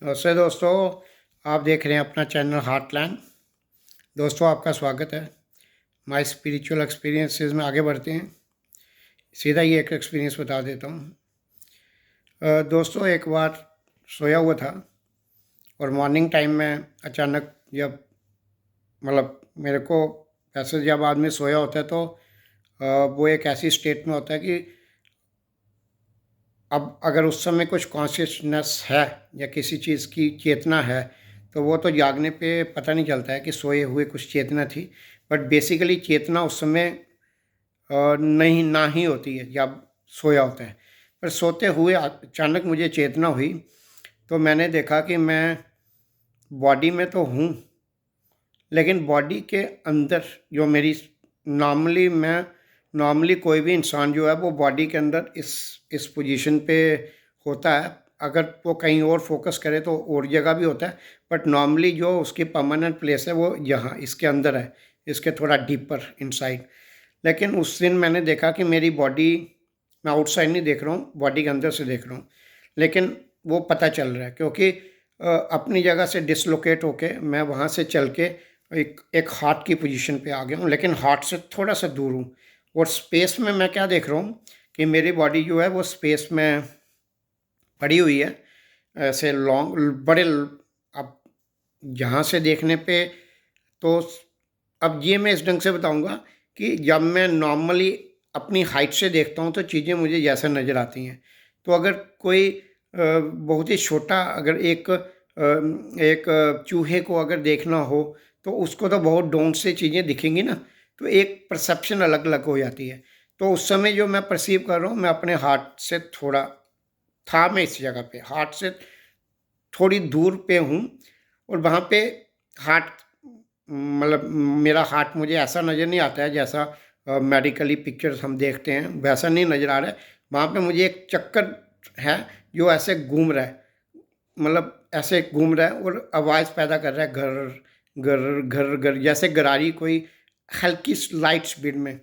नमस्ते दोस्तों। आप देख रहे हैं अपना चैनल हार्टलैंड। दोस्तों, आपका स्वागत है। माय स्पिरिचुअल एक्सपीरियंसेस में आगे बढ़ते हैं। सीधा ही एक एक्सपीरियंस बता देता हूँ। दोस्तों, एक बार सोया हुआ था और मॉर्निंग टाइम में अचानक जब मेरे को, ऐसे जब आदमी सोया होता है तो वो एक ऐसी स्टेट में होता है कि अब अगर उस समय कुछ कॉन्शियसनेस है या किसी चीज़ की चेतना है तो वो तो जागने पे पता नहीं चलता है कि सोए हुए कुछ चेतना थी। बट बेसिकली चेतना उस समय नहीं ना ही होती है जब सोया होता है। पर सोते हुए अचानक मुझे चेतना हुई तो मैंने देखा कि मैं बॉडी में तो हूँ, लेकिन बॉडी के अंदर जो मेरी नॉर्मली कोई भी इंसान जो है वो बॉडी के अंदर इस पोजीशन पे होता है। अगर वो कहीं और फोकस करे तो और जगह भी होता है, बट नॉर्मली जो उसकी परमानेंट प्लेस है वो यहाँ इसके अंदर है, इसके थोड़ा डीपर इनसाइड। लेकिन उस दिन मैंने देखा कि मेरी बॉडी, मैं आउटसाइड नहीं देख रहा हूँ, बॉडी के अंदर से देख रहा हूँ। लेकिन वो पता चल रहा है क्योंकि अपनी जगह से डिसलोकेट होके मैं वहाँ से चल के एक एक हार्ट की पोजीशन पे आ गया हूँ, लेकिन हार्ट से थोड़ा सा दूर हूँ। और स्पेस में मैं क्या देख रहा हूँ कि मेरी बॉडी जो है वो स्पेस में पड़ी हुई है, ऐसे लॉन्ग बड़े। अब यहाँ से देखने पे तो अब ये मैं इस ढंग से बताऊंगा कि जब मैं नॉर्मली अपनी हाइट से देखता हूँ तो चीज़ें मुझे जैसा नज़र आती हैं। तो अगर कोई बहुत ही छोटा, अगर एक चूहे को अगर देखना हो तो उसको तो बहुत डोंट से चीज़ें दिखेंगी ना, तो एक परसेप्शन अलग अलग हो जाती है। तो उस समय जो मैं परसीव कर रहा हूँ, मैं अपने हार्ट से थोड़ा था, मैं इस जगह पे हार्ट से थोड़ी दूर पे हूँ। और वहाँ पे हार्ट, मेरा हार्ट मुझे ऐसा नज़र नहीं आता है जैसा मेडिकली पिक्चर्स हम देखते हैं, वैसा नहीं नज़र आ रहा है। वहाँ पे मुझे एक चक्कर है जो ऐसे घूम रहा है, ऐसे घूम रहा है और आवाज़ पैदा कर रहा है, घर घर घर घर, जैसे गरारी कोई हल्की लाइट स्पीड में,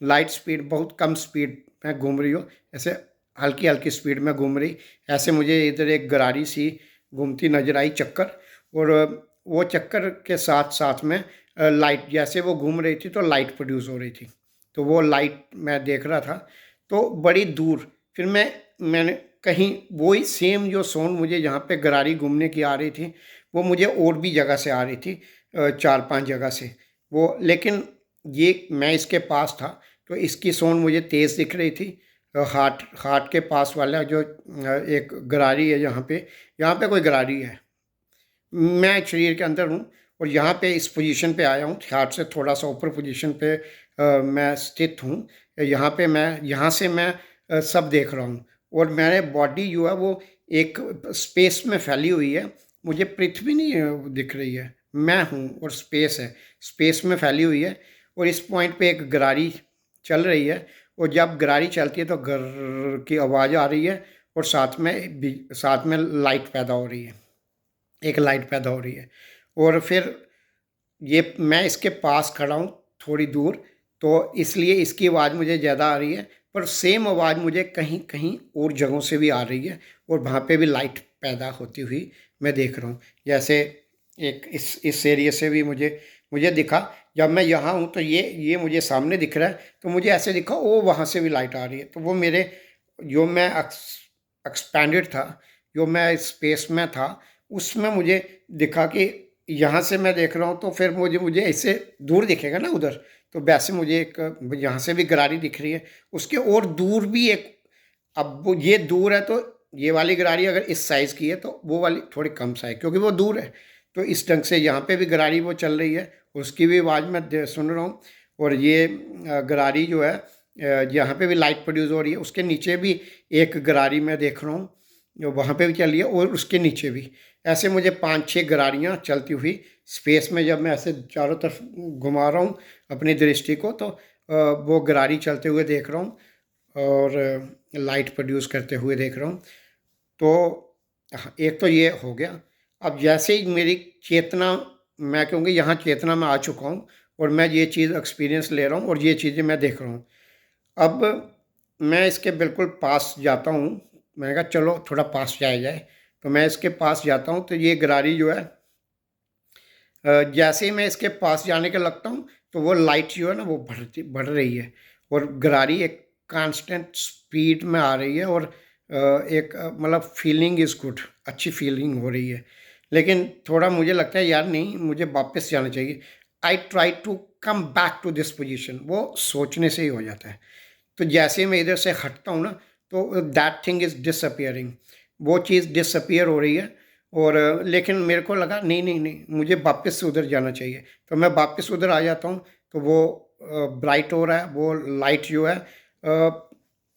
लाइट स्पीड बहुत कम स्पीड में घूम रही हो, ऐसे हल्की हल्की स्पीड में घूम रही। ऐसे मुझे इधर एक गरारी सी घूमती नज़र आई, चक्कर। और वो चक्कर के साथ साथ में लाइट, जैसे वो घूम रही थी तो लाइट प्रोड्यूस हो रही थी। तो वो लाइट मैं देख रहा था। तो बड़ी दूर फिर मैंने कहीं वही सेम जो साउंड मुझे यहाँ पे गरारी घूमने की आ रही थी, वो मुझे और भी जगह से आ रही थी, 4-5 जगह से वो। लेकिन ये मैं इसके पास था तो इसकी साउंड मुझे तेज़ दिख रही थी। हार्ट हार्ट के पास वाला जो एक गरारी है, यहाँ पे कोई गरारी है। मैं शरीर के अंदर हूँ और यहाँ पे इस पोजीशन पे आया हूँ, हार्ट से थोड़ा सा ऊपर पोजीशन पे मैं स्थित हूँ। यहाँ से मैं सब देख रहा हूँ। और मेरे बॉडी जो है वो एक स्पेस में फैली हुई है। मुझे पृथ्वी नहीं दिख रही है, मैं हूँ और स्पेस है, स्पेस में फैली हुई है। और इस पॉइंट पे एक गरारी चल रही है। और जब गरारी चलती है तो घर की आवाज़ आ रही है और साथ में लाइट पैदा हो रही है, एक लाइट पैदा हो रही है। और फिर ये मैं इसके पास खड़ा हूँ थोड़ी दूर, तो इसलिए इसकी आवाज़ मुझे ज़्यादा आ रही है। पर सेम आवाज़ मुझे कहीं कहीं और जगहों से भी आ रही है और वहाँ पे भी लाइट पैदा होती हुई मैं देख रहा हूँ। जैसे एक इस एरिया से भी मुझे मुझे दिखा। जब मैं यहाँ हूँ तो ये मुझे सामने दिख रहा है, तो मुझे ऐसे दिखा वो वहाँ से भी लाइट आ रही है। तो वो मेरे, जो मैं एक्सपैंडेड था, जो मैं स्पेस में था, उसमें मुझे दिखा कि यहाँ से मैं देख रहा हूँ तो फिर मुझे इससे दूर दिखेगा ना उधर। तो वैसे मुझे एक यहाँ से भी गरारी दिख रही है, उसके और दूर भी एक। अब वो ये दूर है तो ये वाली गरारी अगर इस साइज़ की है तो वो वाली थोड़ी कम साइज, क्योंकि वो दूर है। तो इस ढंग से यहाँ पे भी गरारी वो चल रही है, उसकी भी आवाज़ मैं सुन रहा हूँ। और ये गरारी जो है, यहाँ पे भी लाइट प्रोड्यूस हो रही है। उसके नीचे भी एक गरारी मैं देख रहा हूँ जो वहाँ पे भी चल रही है, और उसके नीचे भी। ऐसे मुझे 5-6 गरारियाँ चलती हुई स्पेस में, जब मैं ऐसे चारों तरफ घुमा रहा हूँ अपनी दृष्टि को, तो वो गरारी चलते हुए देख रहा हूँ और लाइट प्रोड्यूस करते हुए देख रहा हूँ। तो एक तो ये हो गया। अब जैसे ही मेरी चेतना, मैं कहूँगी यहाँ चेतना में आ चुका हूँ और मैं ये चीज़ एक्सपीरियंस ले रहा हूँ और ये चीज़ें मैं देख रहा हूँ। अब मैं इसके बिल्कुल पास जाता हूँ। मैंने कहा चलो थोड़ा पास जाया जाए। तो मैं इसके पास जाता हूँ तो ये गरारी जो है जैसे ही मैं इसके पास जाने के लगता हूँ तो वो लाइट जो है ना वो बढ़ रही है और गरारी एक कांस्टेंट स्पीड में आ रही है और एक मतलब फीलिंग इज़ गुड, अच्छी फीलिंग हो रही है। लेकिन थोड़ा मुझे लगता है यार नहीं, मुझे वापस जाना चाहिए। I try to come back to this position, वो सोचने से ही हो जाता है। तो जैसे मैं इधर से हटता हूँ ना तो दैट थिंग इज़ डिसअपियरिंग, वो चीज़ डिसअपियर हो रही है। और लेकिन मेरे को लगा नहीं नहीं नहीं, मुझे वापस से उधर जाना चाहिए। तो मैं वापस उधर आ जाता हूँ तो वो ब्राइट हो रहा है, वो लाइट जो है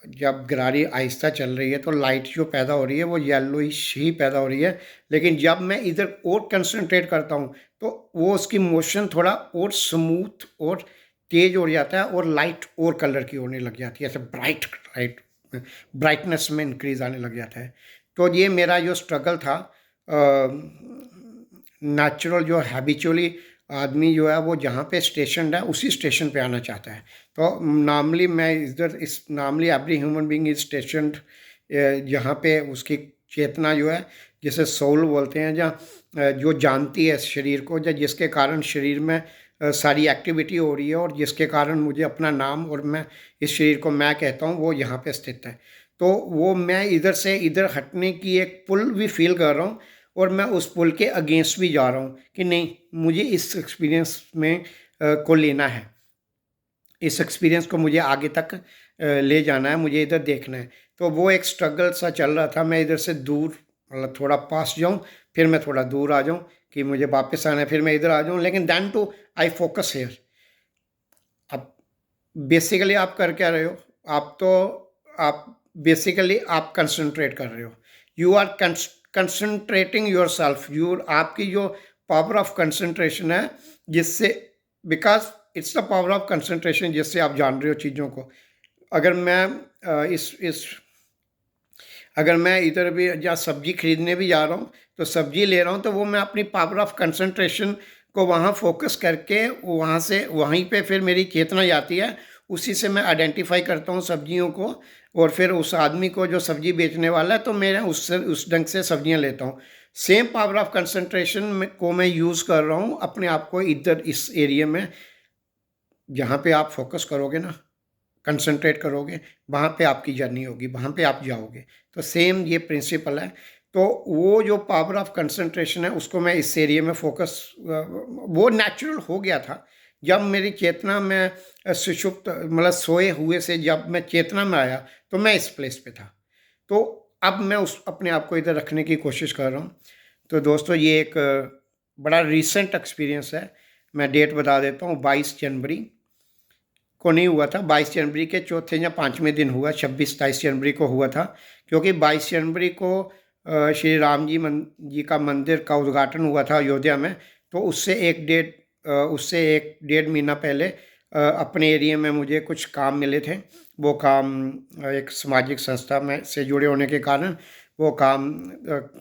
जब गरारी आहिस्ता चल रही है तो लाइट जो पैदा हो रही है वो येलोइश ही पैदा हो रही है। लेकिन जब मैं इधर और कंसंट्रेट करता हूँ तो वो उसकी मोशन थोड़ा और स्मूथ और तेज हो जाता है और लाइट और कलर की होने लग जाती है, ऐसे ब्राइट लाइट, ब्राइटनेस में इंक्रीज आने लग जाता है। तो ये मेरा जो स्ट्रगल था, नेचुरल जो हैबिचुअली आदमी जो है वो जहाँ पे स्टेशन है उसी स्टेशन पे आना चाहता है। तो नॉर्मली मैं इधर इस normally every human being is स्टेशनड जहाँ पे उसकी चेतना जो है, जिसे सोल बोलते हैं, जहाँ जो जानती है शरीर को, या जिसके कारण शरीर में सारी एक्टिविटी हो रही है और जिसके कारण मुझे अपना नाम और मैं इस शरीर को मैं कहता हूँ, वो यहाँ पे स्थित है। तो वो मैं इधर से इधर हटने की एक पुल भी फील कर रहा हूँ और मैं उस पुल के अगेंस्ट भी जा रहा हूँ कि नहीं, मुझे इस एक्सपीरियंस में को लेना है, इस एक्सपीरियंस को मुझे आगे तक ले जाना है, मुझे इधर देखना है। तो वो एक स्ट्रगल सा चल रहा था, मैं इधर से दूर मतलब थोड़ा पास जाऊं, फिर मैं थोड़ा दूर आ जाऊं कि मुझे वापस आना है, फिर मैं इधर आ जाऊं, लेकिन then too I focus here. अब बेसिकली आप कर क्या रहे हो, आप तो आप बेसिकली आप कंसंट्रेट कर रहे हो, you are concentrating yourself, you आपकी जो पावर ऑफ कंसंट्रेशन है, जिससे because it's the power of concentration जिससे आप जान रहे हो चीज़ों को। अगर मैं इस अगर मैं इधर भी या सब्जी खरीदने भी जा रहा हूँ तो सब्जी ले रहा हूँ तो वो मैं अपनी पावर ऑफ कंसंट्रेशन को वहाँ फोकस करके वहाँ से वहीं पे फिर मेरी चेतना जाती है, उसी से मैं आइडेंटिफाई करता हूँ सब्जियों को और फिर उस आदमी को जो सब्जी बेचने वाला है तो मैं उससे उस ढंग से सब्जियाँ लेता हूँ। सेम पावर ऑफ कंसंट्रेशन को मैं यूज़ कर रहा हूँ अपने आप को इधर इस एरिया में, जहाँ पे आप फोकस करोगे ना, कंसंट्रेट करोगे, वहाँ पे आपकी जर्नी होगी, वहाँ पे आप जाओगे। तो सेम ये प्रिंसिपल है। तो वो जो पावर ऑफ कंसंट्रेशन है उसको मैं इस एरिया में फोकस वो नेचुरल हो गया था। जब मेरी चेतना में सुषुप्त मतलब सोए हुए से जब मैं चेतना में आया तो मैं इस प्लेस पे था। तो अब मैं उस अपने आप को इधर रखने की कोशिश कर रहा हूँ। तो दोस्तों ये एक बड़ा रीसेंट एक्सपीरियंस है। मैं डेट बता देता हूँ, 22 जनवरी को नहीं हुआ था, 22 जनवरी के चौथे या पाँचवें दिन हुआ, 26-27 जनवरी को हुआ था। क्योंकि 22 जनवरी को श्री राम जी का मंदिर का उद्घाटन हुआ था अयोध्या में। तो उससे एक डेढ़ महीना पहले अपने एरिया में मुझे कुछ काम मिले थे। वो काम एक सामाजिक संस्था में से जुड़े होने के कारण वो काम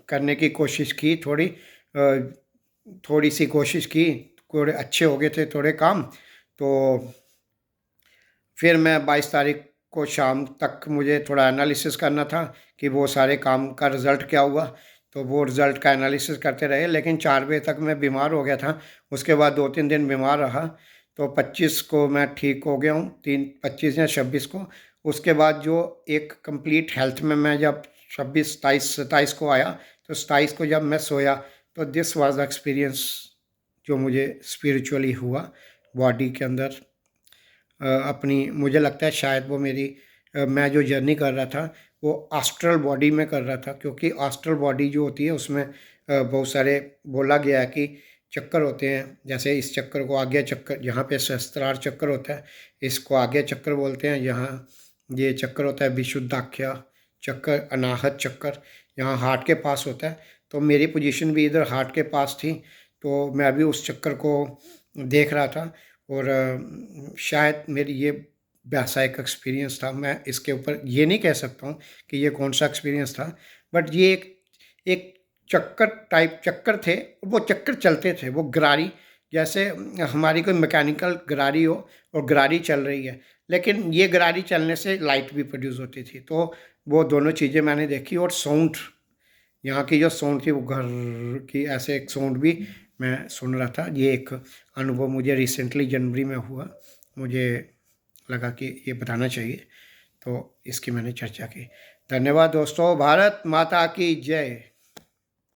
करने की कोशिश की, थोड़ी सी कोशिश की, थोड़े अच्छे हो गए थे थोड़े काम। तो फिर मैं 22 तारीख को शाम तक मुझे थोड़ा एनालिसिस करना था कि वो सारे काम का रिज़ल्ट क्या हुआ। तो वो रिज़ल्ट का एनालिसिस करते रहे, लेकिन 4 बजे तक मैं बीमार हो गया था। उसके बाद 2-3 दिन बीमार रहा। तो 25 को मैं ठीक हो गया हूँ, 25 या 26 को। उसके बाद जो एक कंप्लीट हेल्थ में मैं जब 26, 27 को आया, तो 27 को जब मैं सोया तो दिस वाज एक्सपीरियंस जो मुझे स्पिरिचुअली हुआ बॉडी के अंदर। अपनी मुझे लगता है शायद वो मेरी मैं जो जर्नी कर रहा था वो एस्ट्रल बॉडी में कर रहा था, क्योंकि एस्ट्रल बॉडी जो होती है उसमें बहुत सारे बोला गया है कि चक्कर होते हैं। जैसे इस चक्कर को आज्ञा चक्कर, जहाँ पे सहस्त्रार चक्कर होता है, इसको आज्ञा चक्कर बोलते हैं। यहाँ ये चक्कर होता है विशुद्धाख्या चक्कर, अनाहत चक्कर, यहाँ हार्ट के पास होता है। तो मेरी पोजीशन भी इधर हार्ट के पास थी, तो मैं अभी उस चक्कर को देख रहा था। और शायद मेरी ये वैसा एक एक्सपीरियंस था। मैं इसके ऊपर ये नहीं कह सकता हूँ कि ये कौन सा एक्सपीरियंस था, बट ये एक चक्कर टाइप चक्कर थे। वो चक्कर चलते थे, वो गरारी जैसे हमारी कोई मैकेनिकल गरारी हो और गरारी चल रही है, लेकिन ये गरारी चलने से लाइट भी प्रोड्यूस होती थी। तो वो दोनों चीज़ें मैंने देखी और साउंड यहाँ की जो साउंड थी वो घर की, ऐसे एक साउंड भी मैं सुन रहा था। ये एक अनुभव मुझे रिसेंटली जनवरी में हुआ, मुझे लगा कि ये बताना चाहिए, तो इसकी मैंने चर्चा की। धन्यवाद दोस्तों। भारत माता की जय।